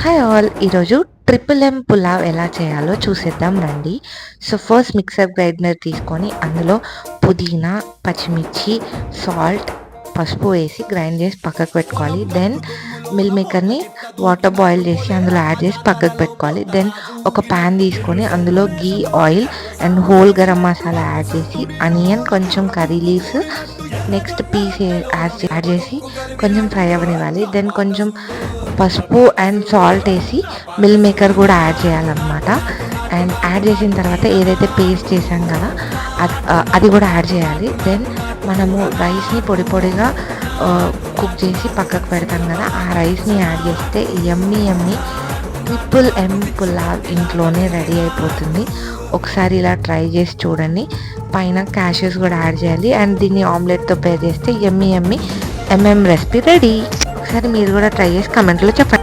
Hi all, ఈరోజు triple ఎం పులావ్ ఎలా చేయాలో చూసేద్దాం రండి. సో ఫస్ట్ మిక్సర్ గ్రైండర్ తీసుకొని అందులో పుదీనా, పచ్చిమిర్చి, సాల్ట్, పసుపు వేసి గ్రైండ్ చేసి పక్కకు పెట్టుకోవాలి. దెన్ మిల్ మేకర్ని వాటర్ బాయిల్ చేసి అందులో యాడ్ చేసి పక్కకు పెట్టుకోవాలి. దెన్ ఒక ప్యాన్ తీసుకొని అందులో ghee, oil and whole garam masala add చేసి ఆనియన్, కొంచెం curry leaves, next peas add చేసి కొంచెం ఫ్రై అవ్వనివ్వాలి. దెన్ కొంచెం పసుపు అండ్ సాల్ట్ వేసి మిల్ మేకర్ కూడా యాడ్ చేయాలన్నమాట. అండ్ యాడ్ చేసిన తర్వాత ఏదైతే పేస్ట్ చేసాం కదా అది కూడా యాడ్ చేయాలి. దెన్ మనము రైస్ని పొడి పొడిగా కుక్ చేసి పక్కకు పెడతాం కదా, ఆ రైస్ని యాడ్ చేస్తే యమ్మీ ట్రిపుల్ ఎం పులావ్ ఇంట్లోనే రెడీ అయిపోతుంది. ఒకసారి ఇలా ట్రై చేసి చూడండి. పైన క్యాషెస్ కూడా యాడ్ చేయాలి అండ్ దీన్ని ఆమ్లెట్తో పేర్ చేస్తే యమ్మీ ఎంఎం రెసిపీ రెడీ. ఒకసారి మీరు కూడా ట్రై చేసి కమెంట్లో చెప్పండి.